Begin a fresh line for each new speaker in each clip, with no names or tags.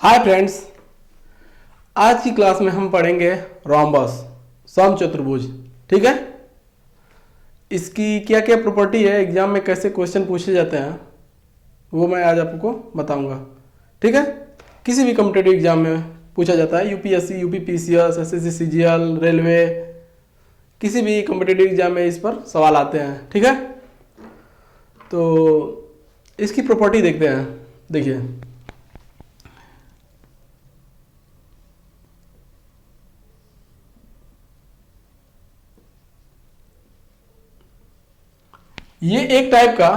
Hi friends, आज की class में हम पढ़ेंगे रोम्बस समचतुर्भुज। ठीक है, इसकी क्या क्या प्रॉपर्टी है, एग्जाम में कैसे क्वेश्चन पूछे जाते हैं वो मैं आज आपको बताऊंगा। ठीक है, किसी भी कॉम्पिटेटिव एग्जाम में पूछा जाता है, UPSC, UPPCS, SSC, CGL, railway, किसी भी कॉम्पिटेटिव एग्जाम में इस पर सवाल आते हैं। ठीक है, तो इसकी प्रॉपर्टी देखते हैं। देखिए, ये एक टाइप का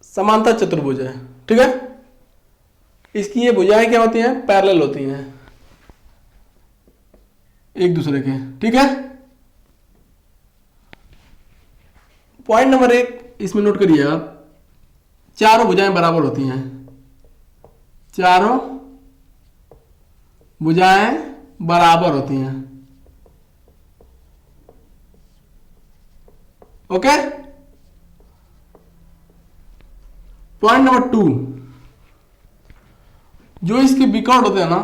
समांतर चतुर्भुज है। ठीक है, इसकी ये भुजाएं क्या होती हैं, पैरेलल होती हैं एक दूसरे के। ठीक है, पॉइंट नंबर 1 इसमें नोट करिए आप, चारों भुजाएं बराबर होती हैं। चारों भुजाएं बराबर होती हैं। ओके, पॉइंट नंबर 2, जो इसके विकर्ण होते हैं ना,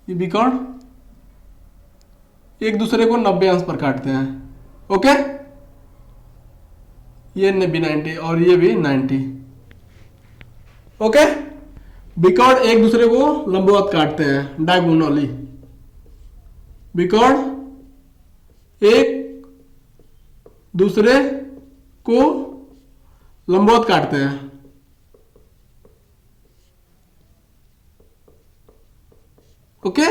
ये विकर्ण एक दूसरे को 90 अंश पर काटते हैं। ओके, ये भी 90 और ये भी 90। ओके, विकर्ण एक दूसरे को लंबवत काटते हैं, डायगोनली। विकर्ण एक दूसरे को लंबवत काटते हैं। ओके,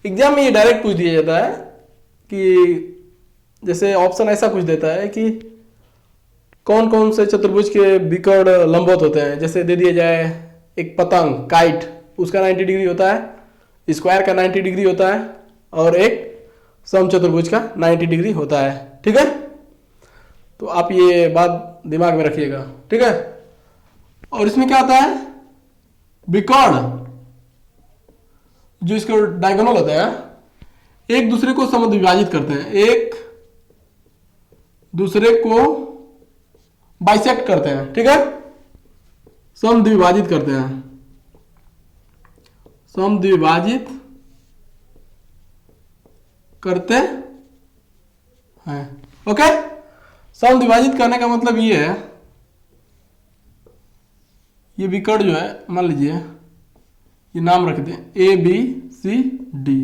एग्जाम में ये डायरेक्ट पूछ दिया जाता है कि जैसे ऑप्शन ऐसा कुछ देता है कि कौन कौन से चतुर्भुज के विकर्ण लंबवत होते हैं। जैसे दे दिया जाए एक पतंग, काइट, उसका 90 डिग्री होता है, स्क्वायर का 90 डिग्री होता है, और एक समचतुर्भुज का 90 डिग्री होता है। ठीक है, तो आप ये बात दिमाग में रखिएगा। ठीक है, और इसमें क्या होता है, विकर्ण जो इसके डायगोनल होते हैं एक दूसरे को समद्विभाजित करते हैं, एक दूसरे को बाइसेक्ट करते हैं। ठीक है, समद्विभाजित करते हैं, समद्विभाजित करते हैं। ओके, समद्विभाजित करने का मतलब ये है, ये विकर्ण जो है, मान लीजिए ये नाम रख दें ए बी सी डी,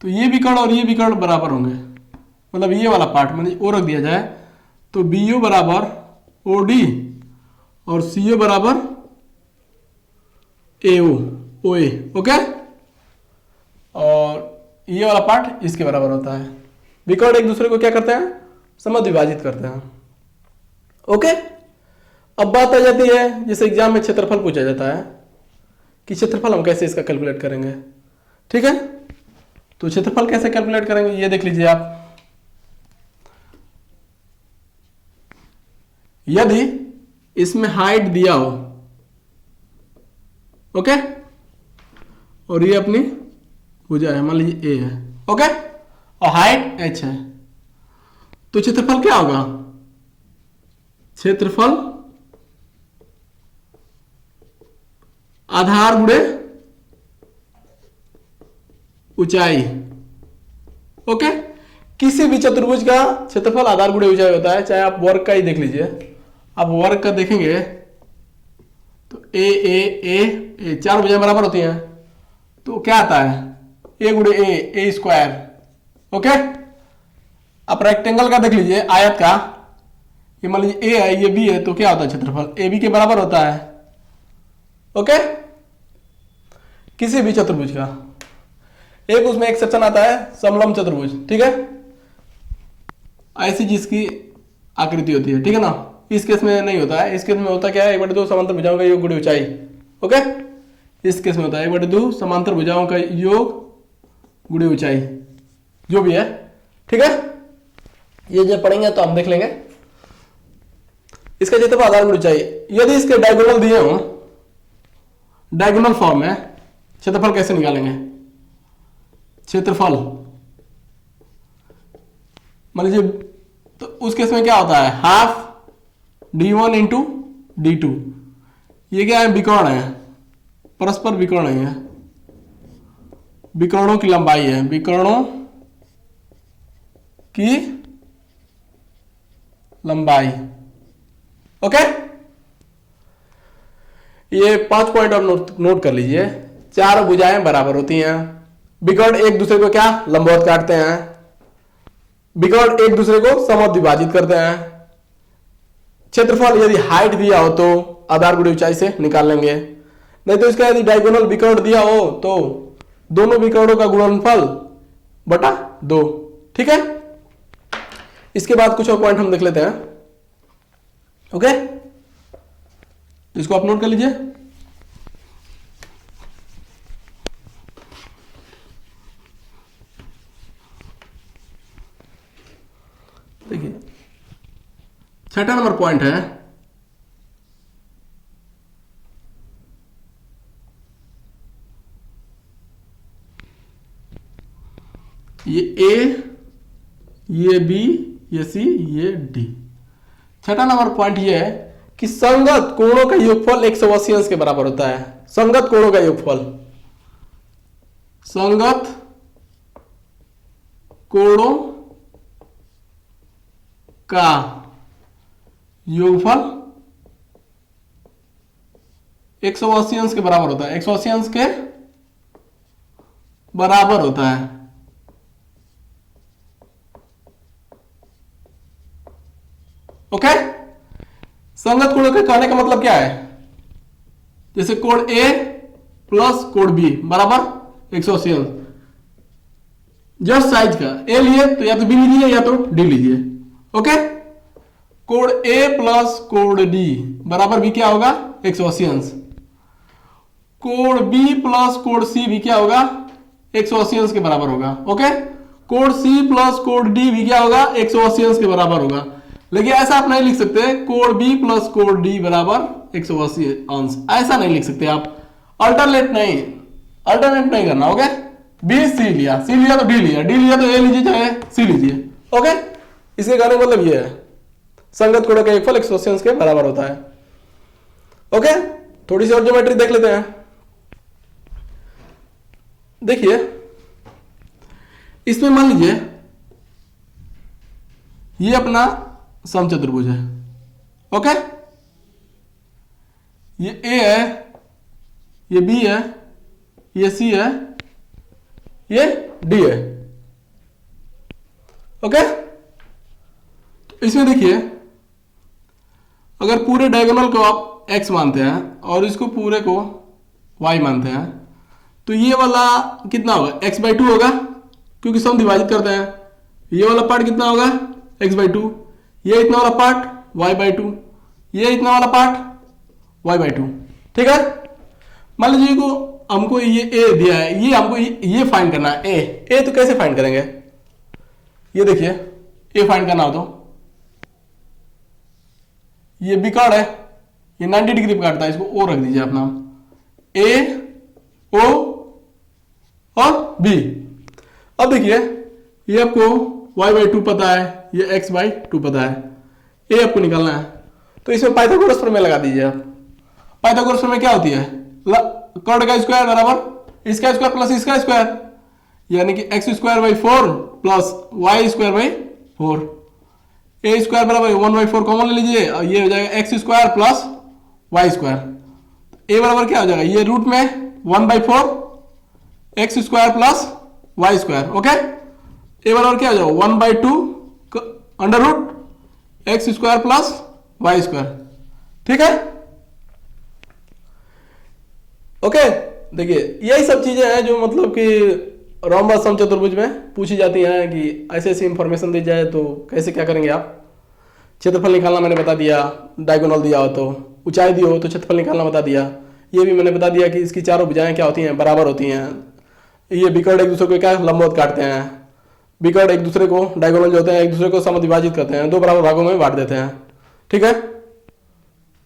तो ये विकर्ण और ये विकर्ण बराबर होंगे। मतलब ये वाला पार्ट मान लीजिए ओ रख दिया जाए तो बी ओ बराबर ओ डी और सी ओ बराबर ए ओ ए। ओके, और ये वाला पार्ट इसके बराबर होता है। विकर्ण एक दूसरे को क्या करते हैं, समद्विभाजित करते हैं। ओके, अब बात आ जाती है, जैसे एग्जाम में क्षेत्रफल पूछा जाता है कि क्षेत्रफल हम कैसे इसका कैलकुलेट करेंगे। ठीक है, तो क्षेत्रफल कैसे कैलकुलेट करेंगे ये देख लीजिए आप। यदि इसमें हाइट दिया हो, ओके, और ये अपनी भुजा है, मान लीजिए ए है, ओके, और हाइट h है, तो क्षेत्रफल क्या होगा, क्षेत्रफल आधार गुणे ऊंचाई। ओके, किसी भी चतुर्भुज का क्षेत्रफल आधार गुणे ऊंचाई होता है। चाहे आप वर्ग का ही देख लीजिए, आप वर्ग का देखेंगे तो ए चार भुजाएं बराबर होती हैं, तो क्या आता है, ए गुणे ए स्क्वायर। ओके, आप रेक्टेंगल का देख लीजिए, आयत का, ये मान लीजिए ए है, ये बी है, तो क्या होता है, क्षेत्रफल ए बी के बराबर होता है। ओके, किसी भी चतुर्भुज का। एक उसमें एक्सेप्शन आता है, समलंब चतुर्भुज। ठीक है, ऐसी जिसकी आकृति होती है, ठीक है ना, इस केस में नहीं होता है। इस केस में होता क्या है, 1/2 समांतर भुजाओं का योग गुणे ऊंचाई। ओके, इस केस में होता है 1/2 समांतर भुजाओं का योग गुणे ऊंचाई, जो भी है। ठीक है, ये जब पढ़ेंगे तो हम देख लेंगे। इसका क्षेत्रफल आधार गुणे ऊंचाई, यदि इसके डायगोनल दिए हो, डायगोनल फॉर्म में क्षेत्रफल कैसे निकालेंगे, क्षेत्रफल मान लीजिए, तो उस केस में क्या होता है, हाफ d1 इंटू D2। ये क्या है, विकर्ण है, परस्पर विकर्ण है, ये विकर्णों की लंबाई है, विकर्णों की लंबाई। ओके, ये 5 पॉइंट और नोट कर लीजिए। चार भुजाएं बराबर होती हैं, विकर्ण एक दूसरे को क्या लंबवत काटते हैं, विकर्ण एक दूसरे को समद्विभाजित करते हैं, क्षेत्रफल यदि हाइट दिया हो तो आधार गुणा ऊंचाई से निकाल लेंगे, नहीं तो इसका यदि डायगोनल विकर्ण दिया हो तो दोनों विकर्णों का गुणनफल बटा 2। ठीक है, इसके बाद कुछ और पॉइंट हम देख लेते हैं। ओके, इसको आप नोट कर लीजिए। देखिए, छठा नंबर पॉइंट है ये ए, ये बी, ये सी, ये डी। छठा नंबर पॉइंट ये है कि संगत कोणों का योगफल 180 अंश के बराबर होता है। संगत कोणों का योगफल, संगत कोणों का योगफल 180 अंश के बराबर होता है, 180 अंश के बराबर होता है। ओके, संगत कोणों के कहने का मतलब क्या है, जैसे कोण ए प्लस कोण बी बराबर 180 अंश, जस्ट साइज का ए लिए तो या तो बी लीजिए या तो डी लीजिए। ओके, कोण ए प्लस कोण डी बराबर भी क्या होगा 180 अंश, कोण बी प्लस कोण सी भी क्या होगा 180 अंश के बराबर होगा। ओके, कोण सी प्लस कोण डी भी क्या होगा 180 अंश के बराबर होगा। लेकिन ऐसा आप नहीं लिख सकते कोण बी प्लस कोण डी बराबर 180 अंश, ऐसा नहीं लिख सकते आप, अल्टरनेट नहीं करना। ओके, बी सी लिया, सी लिया तो डी लिया, डी लिया तो ए लीजिए चाहे सी लीजिए। ओके, इसके कहने का मतलब ये है संगत कोणों का योगफल 180 अंश के बराबर होता है। ओके, थोड़ी सी और ज्योमेट्री देख लेते हैं। देखिए, इसमें मान लीजिए ये अपना समचतुर्भुज है। ओके, ये ए है, ये बी है, ये सी है, ये डी है। ओके, तो इसमें देखिए अगर पूरे डायगोनल को आप x मानते हैं और इसको पूरे को y मानते हैं तो ये वाला कितना होगा x/2 होगा, क्योंकि सम डिवाइड करते हैं। ये वाला पार्ट कितना होगा x/2, ये इतना वाला पार्ट y/2, ये इतना वाला पार्ट y/2। ठीक है, मान लीजिए को हमको ये a दिया है, ये हमको ये फाइंड करना है a तो कैसे फाइंड करेंगे, ये देखिए a फाइंड करना हो तो ये विकर्ण है, ये 90 डिग्री पे काटता है, इसको o रख दीजिए अपना, a o और b। अब देखिए ये आपको y/2 पता है, ये x/2 पता है, a आपको निकालना है तो इसमें पाइथागोरस प्रमेय लगा दीजिए आप। पाइथागोरस प्रमेय क्या होती है, कर्ण का स्क्वायर बराबर इसका स्क्वायर प्लस इसका स्क्वायर, यानी कि x²/4 plus y²/4, a square बराबर 1/4 कॉमन ले लीजिए और ये हो जाएगा x² प्लस y²। a बराबर क्या हो जाएगा, ये रूट में 1/4 x² plus y²। Okay, a बराबर क्या हो जाएगा 1/2 under root x² plus y²। ठीक है, ओके, देखिए यही सब चीजें हैं जो मतलब कि रोम्बस समचतुर्भुज में पूछी जाती हैं कि ऐसे ऐसी इंफॉर्मेशन दी जाए तो कैसे क्या करेंगे आप। क्षेत्रफल निकालना मैंने बता दिया, डायगोनल दिया हो तो, ऊंचाई दी हो तो क्षेत्रफल निकालना बता दिया, ये भी मैंने बता दिया कि इसकी चारों भुजाएं क्या होती हैं बराबर होती हैं। ये विकर्ण एक दूसरे को क्या लंबवत काटते हैं, विकर्ण एक दूसरे को डायगोनल जो होते हैं एक दूसरे को समद्विभाजित करते हैं, दो बराबर भागों में बांट देते हैं। ठीक है,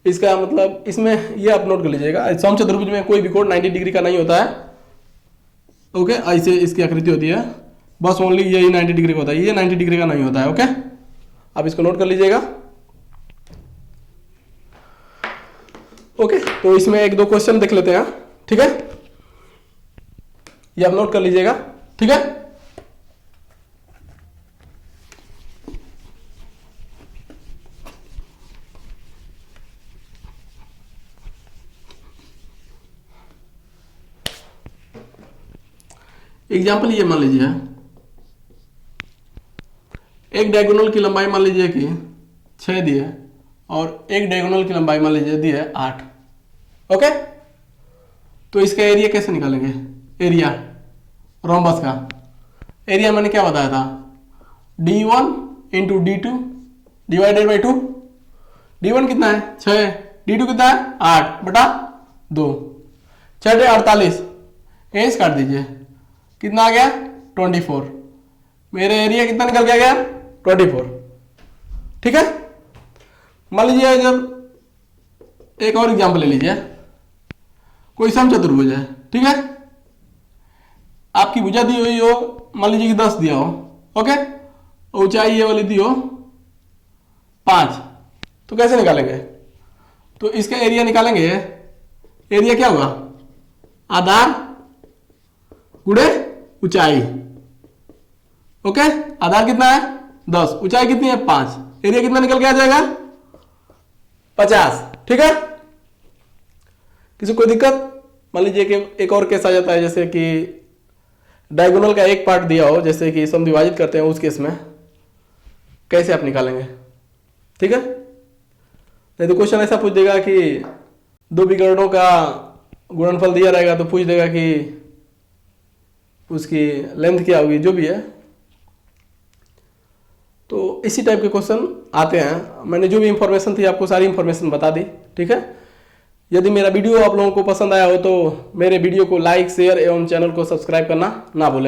इसका मतलब इसमें ये आप नोट कर लीजिएगा, समचतुर्भुज में कोई भी कोण 90 डिग्री का नहीं होता है। ओके, ऐसे इसकी आकृति होती है, बस ओनली यही 90 डिग्री का होता है, ये 90 डिग्री का नहीं होता है। ओके, आप इसको नोट कर लीजिएगा। ओके, तो इसमें एक दो क्वेश्चन देख लेते हैं, ठीक है, ये आप नोट कर लीजिएगा, ठीक है। एग्जाम्पल ये मान लीजिए, एक डायगोनल की लंबाई मान लीजिए कि 6 दी है और एक डायगोनल की लंबाई मान लीजिए दी है 8। ओके, तो इसका एरिया कैसे निकालेंगे? एरिया रोम्बस का एरिया मैंने क्या बताया था, d1 into d2 divided by 2। d1 कितना है 6, d2 कितना है 8/2, 6 48, एज काट दीजिए, कितना आ गया 24। मेरे एरिया कितना निकल के आ गया 24, ठीक है। मान लीजिए जब एक और एग्जाम्पल ले लीजिए, कोई समचतुर्भुज है, ठीक है, आपकी भुजा दी हुई हो, मान लीजिए कि 10 दिया हो, ओके, ऊंचाई ये वाली दी हो 5, तो कैसे निकालेंगे? तो इसका एरिया निकालेंगे, एरिया क्या होगा, आधार गुणे ऊंचाई। ओके, आधार कितना है 10, ऊंचाई कितनी है 5, एरिया कितना निकल के आ जाएगा 50, ठीक है। किसी कोई दिक्कत? मान लीजिए कि एक और केस आ जाता है, जैसे कि डायगोनल का एक पार्ट दिया हो, जैसे कि समद्विभाजित करते हैं, उस केस में कैसे आप निकालेंगे, ठीक है। नहीं तो क्वेश्चन ऐसा पूछ देगा कि दो विकर्णों का गुणनफल दिया रहेगा, तो पूछ देगा कि उसकी लेंथ क्या होगी, जो भी है। तो इसी टाइप के क्वेश्चन आते हैं। मैंने जो भी इंफॉर्मेशन थी आपको सारी इंफॉर्मेशन बता दी, ठीक है। यदि मेरा वीडियो आप लोगों को पसंद आया हो तो मेरे वीडियो को लाइक, शेयर एवं चैनल को सब्सक्राइब करना ना भूलें।